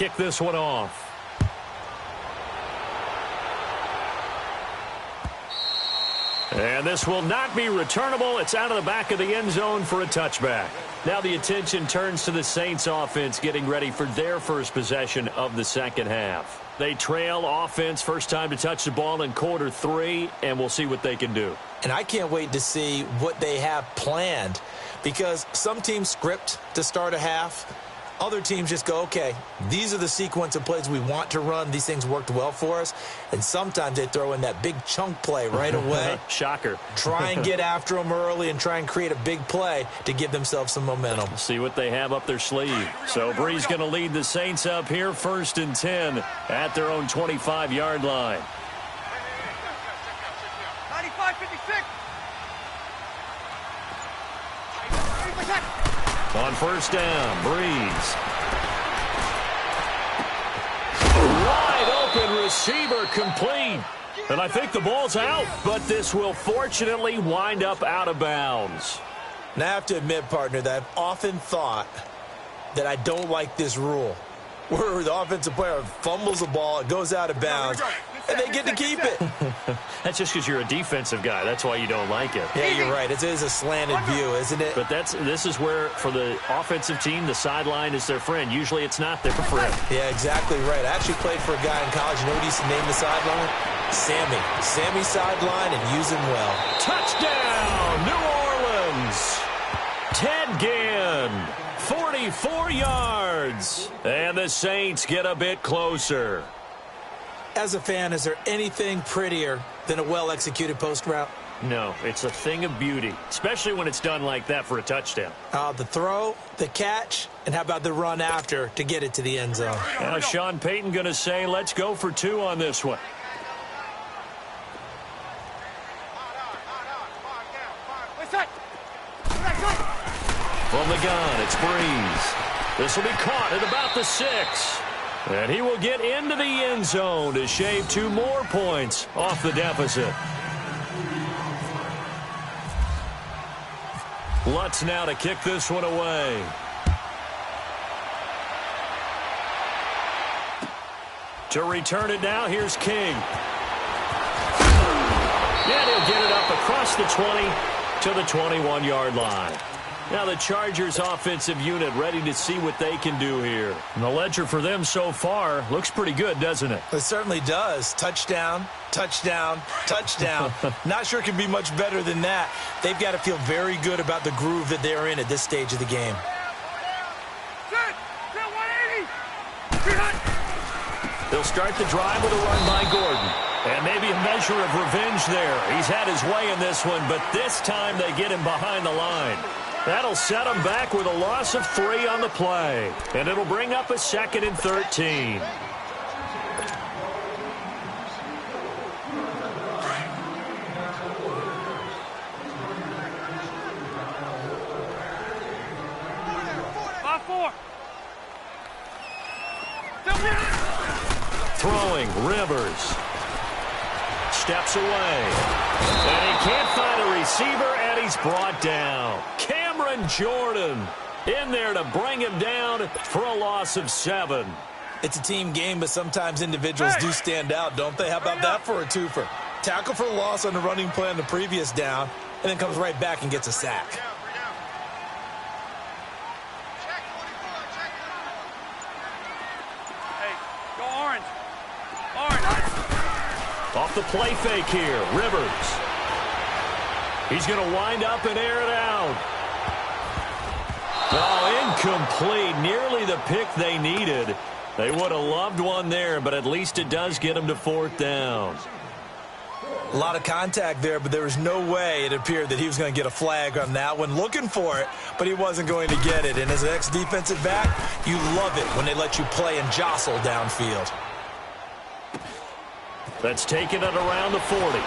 kick this one off. And this will not be returnable. It's out of the back of the end zone for a touchback. Now the attention turns to the Saints offense getting ready for their first possession of the second half. They trail offense, first time to touch the ball in quarter 3, and we'll see what they can do. And I can't wait to see what they have planned, because some teams script to start a half. Other teams just go, okay, these are the sequence of plays we want to run. These things worked well for us. And sometimes they throw in that big chunk play right away. Shocker. Try and get after them early and try and create a big play to give themselves some momentum. See what they have up their sleeve. So Bree's going to lead the Saints up here, 1st and 10 at their own 25-yard line. 95-56. On first down, Breeze. Wide open receiver complete. And I think the ball's out, but this will fortunately wind up out of bounds. Now I have to admit, partner, that I've often thought that I don't like this rule, where the offensive player fumbles the ball, it goes out of bounds, and they get to keep it. That's just because you're a defensive guy. That's why you don't like it. Yeah, you're right. It is a slanted view, isn't it? But this is where, for the offensive team, the sideline is their friend. Usually it's not their friend. Yeah, exactly right. I actually played for a guy in college. You know what he used to name the sideline? Sammy. Sammy sideline, and use him well. Touchdown, New Orleans. Ted Ginn, 44 yards. And the Saints get a bit closer. As a fan, is there anything prettier than a well-executed post route? No, it's a thing of beauty, especially when it's done like that for a touchdown. The throw, the catch, and how about the run after to get it to the end zone? Now Sean Payton going to say, let's go for 2 on this one. From the gun, it's Breeze. This will be caught at about the 6. And he will get into the end zone to shave 2 more points off the deficit. Lutz now to kick this one away. To return it now, here's King. And he'll get it up across the 20 to the 21-yard line. Now the Chargers offensive unit ready to see what they can do here. And the ledger for them so far looks pretty good, doesn't it? It certainly does. Touchdown, touchdown, touchdown. Not sure it can be much better than that. They've got to feel very good about the groove that they're in at this stage of the game. They'll start the drive with a run by Gordon. And maybe a measure of revenge there. He's had his way in this one, but this time they get him behind the line. That'll set him back with a loss of 3 on the play. And it'll bring up a 2nd and 13. Throwing, Rivers. Steps away. And he can't find a receiver, and he's brought down. Cameron Jordan in there to bring him down for a loss of 7. It's a team game, but sometimes individuals do stand out, don't they? How about that for a twofer? Tackle for a loss on the running play on the previous down, and then comes right back and gets a sack. Off the play fake here, Rivers. He's going to wind up and air it out. Oh, incomplete. Nearly the pick they needed. They would have loved one there, but at least it does get them to 4th down. A lot of contact there, but there was no way it appeared that he was going to get a flag on that one. Looking for it, but he wasn't going to get it. And as an ex-defensive back, you love it when they let you play and jostle downfield. That's taken at around the 40.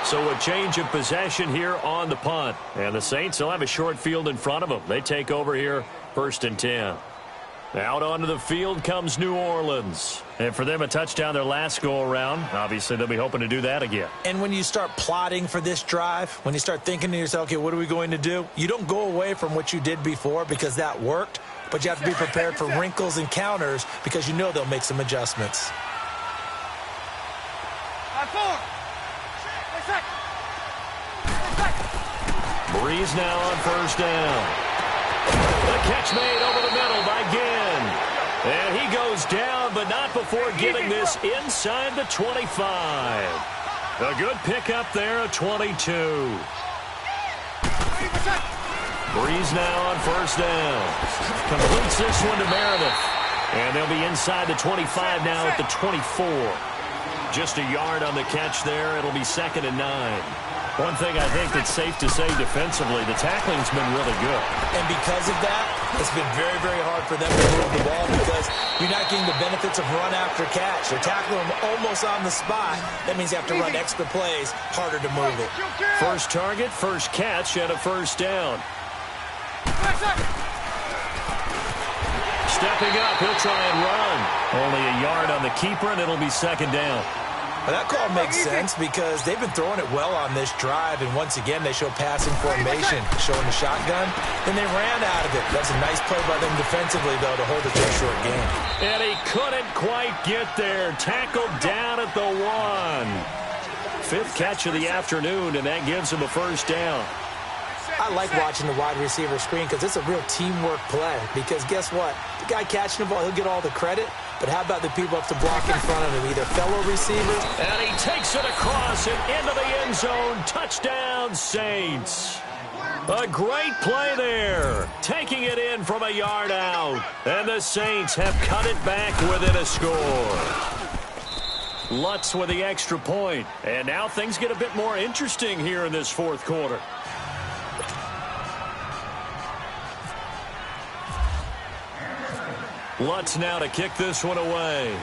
So a change of possession here on the punt. And the Saints will have a short field in front of them. They take over here, 1st and 10. Out onto the field comes New Orleans. And for them, a touchdown their last go-around. Obviously, they'll be hoping to do that again. And when you start plotting for this drive, when you start thinking to yourself, okay, what are we going to do? You don't go away from what you did before because that worked. but you have to be prepared for wrinkles and counters because you know they'll make some adjustments. 5-4. Breeze now on first down. The catch made over the middle by Ginn. And he goes down, but not before getting this inside the 25. A good pickup there at 22. Breeze now on first down. Completes this one to Meredith. And they'll be inside the 25 now at the 24. Just a yard on the catch there. It'll be 2nd and 9. One thing I think that's safe to say defensively, the tackling's been really good. And because of that, it's been very, very hard for them to move the ball because you're not getting the benefits of run after catch. They're tackling them almost on the spot. That means you have to run extra plays, harder to move it. First target, first catch, and a first down. Stepping up, he'll try and run. Only a yard on the keeper, and it'll be 2nd down. Well, that call makes sense because they've been throwing it well on this drive, and once again, they show passing formation, showing the shotgun, and they ran out of it. That's a nice play by them defensively, though, to hold it to a short game. And he couldn't quite get there. Tackled down at the 1. 5th catch of the afternoon, and that gives him a first down. I like watching the wide receiver screen because it's a real teamwork play. Because guess what? The guy catching the ball, he'll get all the credit. But how about the people up to block in front of him, either fellow receivers? And he takes it across and into the end zone. Touchdown, Saints. A great play there. Taking it in from a yard out. And the Saints have cut it back within a score. Lutz with the extra point. And now things get a bit more interesting here in this 4th quarter. Lutz now to kick this one away.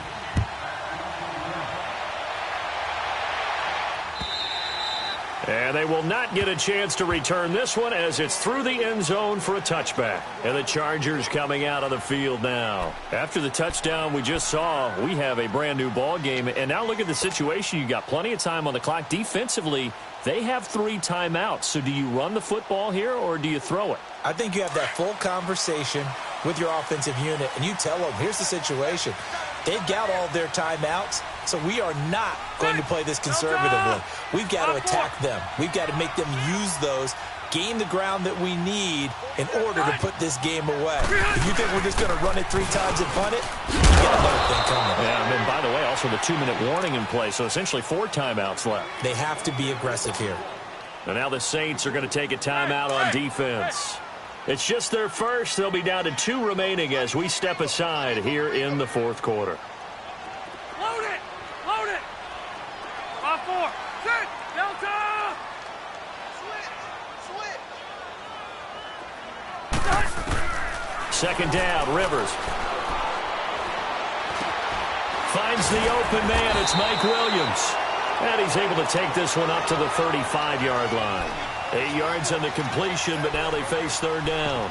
And they will not get a chance to return this one as it's through the end zone for a touchback. And the Chargers coming out on the field now. After the touchdown we just saw, we have a brand new ball game. And now look at the situation. You got plenty of time on the clock. Defensively, they have 3 timeouts. So do you run the football here or do you throw it? I think you have that full conversation with your offensive unit, and you tell them, here's the situation. They've got all their timeouts, so we are not going to play this conservatively. We've got to attack them. We've got to make them use those, gain the ground that we need in order to put this game away. If you think we're just going to run it 3 times and punt it, you got another thing coming. Yeah, and then, by the way, also the 2-minute warning in play, so essentially 4 timeouts left. They have to be aggressive here. And now the Saints are going to take a timeout on defense. It's just their first. They'll be down to 2 remaining as we step aside here in the 4th quarter. Load it! Load it! 5-4. Sit! Delta! Second down, Rivers. Finds the open man. It's Mike Williams. And he's able to take this one up to the 35-yard line. 8 yards on the completion, but now they face 3rd down.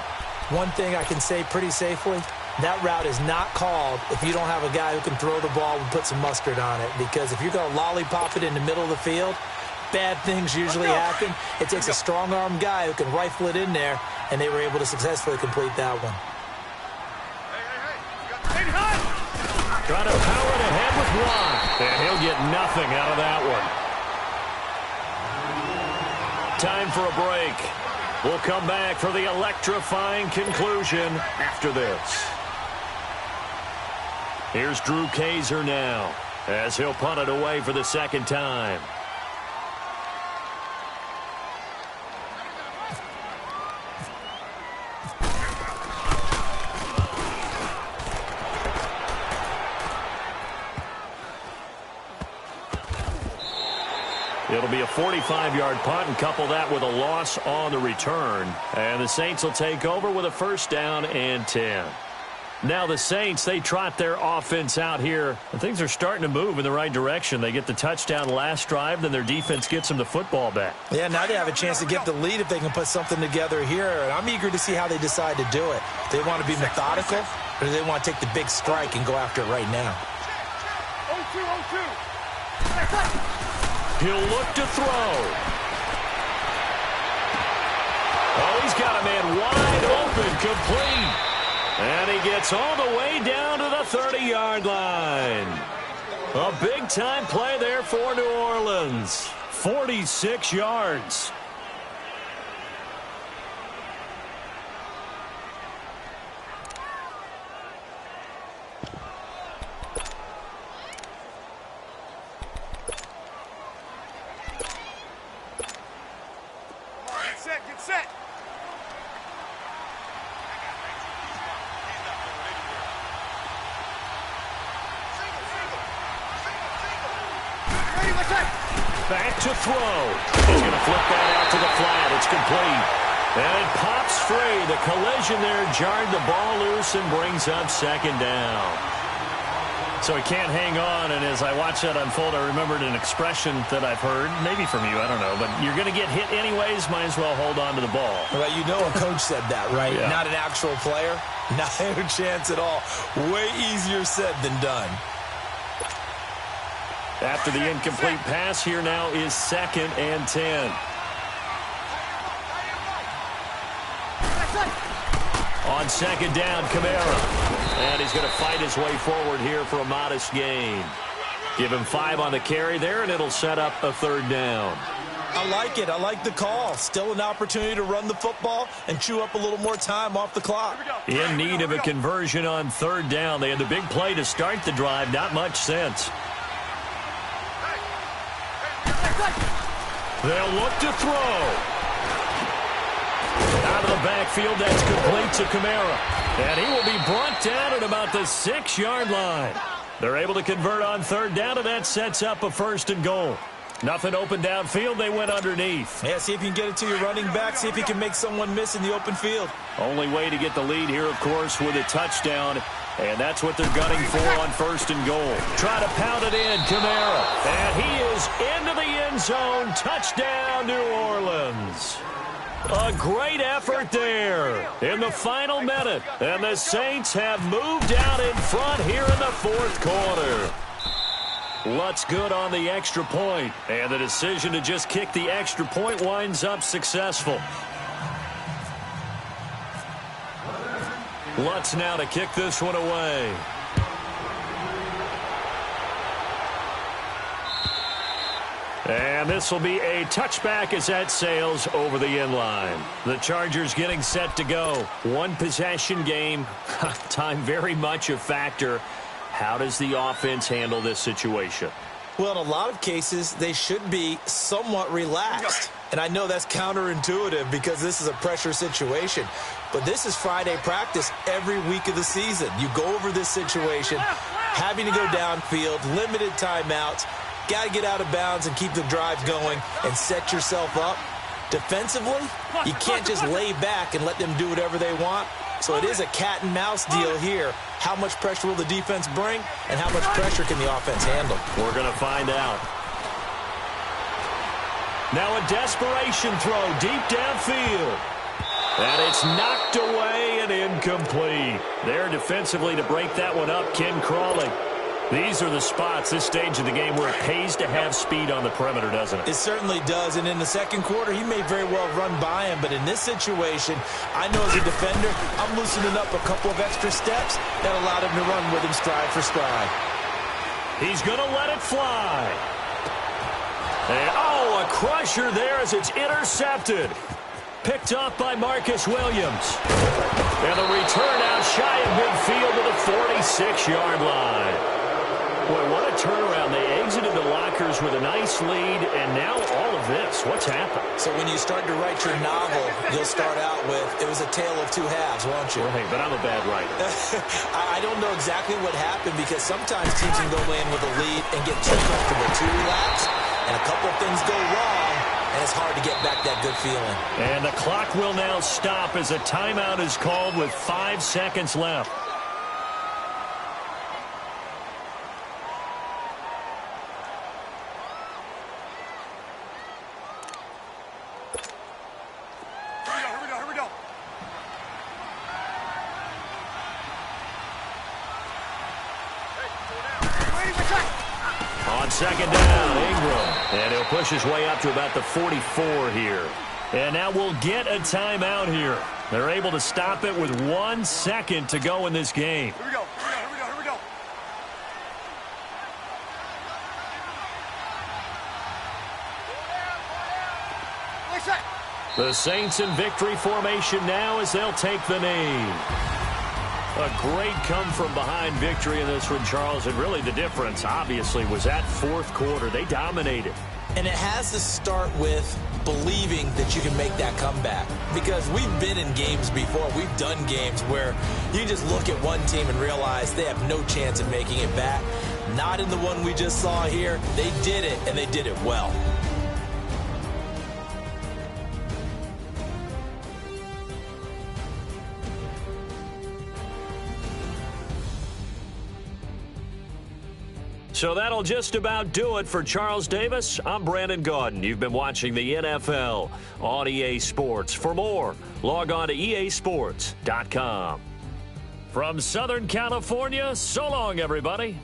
One thing I can say pretty safely, that route is not called if you don't have a guy who can throw the ball and put some mustard on it. Because if you're going to lollipop it in the middle of the field, bad things usually happen. It takes a strong-arm guy who can rifle it in there, and they were able to successfully complete that one. Trying to power it ahead with 1. And he'll get nothing out of that one. Time for a break. We'll come back for the electrifying conclusion after this. Here's Drew Kaiser now as he'll punt it away for the 2nd time. It'll be a 45-yard punt and couple that with a loss on the return. And the Saints will take over with a 1st down and 10. Now the Saints, they trot their offense out here. And things are starting to move in the right direction. They get the touchdown last drive, then their defense gets them the football back. Yeah, now they have a chance to get the lead if they can put something together here. And I'm eager to see how they decide to do it. Do they want to be methodical, or do they want to take the big strike and go after it right now? 0-2, 0-2. He'll look to throw. Oh, he's got a man wide open, complete. And he gets all the way down to the 30-yard line. A big-time play there for New Orleans. 46 yards. Get set. Back to throw. He's going to flip that out to the flat. It's complete. And it pops free. The collision there jarred the ball loose and brings up second down. So he can't hang on, and as I watch that unfold, I remembered an expression that I've heard, maybe from you, I don't know, but you're going to get hit anyways, might as well hold on to the ball. Well, you know a coach said that, right? Yeah. Not an actual player. Not a chance at all. Way easier said than done. After the incomplete pass, here now is 2nd and 10. On 2nd down, Kamara. And he's going to fight his way forward here for a modest gain. Give him 5 on the carry there, and it'll set up a 3rd down. I like it. I like the call. Still an opportunity to run the football and chew up a little more time off the clock. In need of a conversion on 3rd down. They had the big play to start the drive. Not much sense. They'll look to throw. Out of the backfield, that's complete to Kamara. And he will be brought down at about the 6-yard line. They're able to convert on 3rd down, and that sets up a 1st and goal. Nothing open downfield. They went underneath. Yeah, see if you can get it to your running back. See if you can make someone miss in the open field. Only way to get the lead here, of course, with a touchdown. And that's what they're gunning for on 1st and goal. Try to pound it in, Kamara. And he is into the end zone. Touchdown, New Orleans. A great effort there in the final minute. And the Saints have moved out in front here in the 4th quarter. Lutz good on the extra point. And the decision to just kick the extra point winds up successful. Lutz now to kick this one away. And this will be a touchback as that sails over the end line. The Chargers getting set to go. One possession game. Time very much a factor. How does the offense handle this situation? Well, in a lot of cases, they should be somewhat relaxed. And I know that's counterintuitive because this is a pressure situation. But this is Friday practice every week of the season. You go over this situation, having to go downfield, limited timeouts, got to get out of bounds and keep the drive going and set yourself up. Defensively, you can't just lay back and let them do whatever they want. So it is a cat and mouse deal here. How much pressure will the defense bring, and how much pressure can the offense handle? We're going to find out. Now a desperation throw deep downfield. And it's knocked away and incomplete. There defensively to break that one up, Ken Crawley. These are the spots, this stage of the game, where it pays to have speed on the perimeter, doesn't it? It certainly does, and in the second quarter, he may very well run by him, but in this situation, I know as a defender, I'm loosening up a couple of extra steps that allowed him to run with him stride for stride. He's going to let it fly. And, oh, a crusher there as it's intercepted. Picked off by Marcus Williams. And the return out shy of midfield to the 46-yard line. Boy, what a turnaround. They exited the lockers with a nice lead, and now all of this. What's happened? So when you start to write your novel, you'll start out with, it was a tale of two halves, won't you? Right, but I'm a bad writer. I don't know exactly what happened because sometimes teams can go in with a lead and get too comfortable, too relaxed, and a couple of things go wrong, and it's hard to get back that good feeling. And the clock will now stop as a timeout is called with 5 seconds left. On 2nd down, Ingram. And he'll push his way up to about the 44 here. And now we'll get a timeout here. They're able to stop it with 1 second to go in this game. Here we go. Here we go. The Saints in victory formation now as they'll take the knee. A great come-from-behind victory in this one, Charles. And really the difference, obviously, was that fourth quarter. They dominated. And it has to start with believing that you can make that comeback. Because we've been in games before. We've done games where you just look at one team and realize they have no chance of making it back. Not in the one we just saw here. They did it, and they did it well. So that'll just about do it for Charles Davis. I'm Brandon Gaudin. You've been watching the NFL on EA Sports. For more, log on to easports.com. From Southern California, so long, everybody.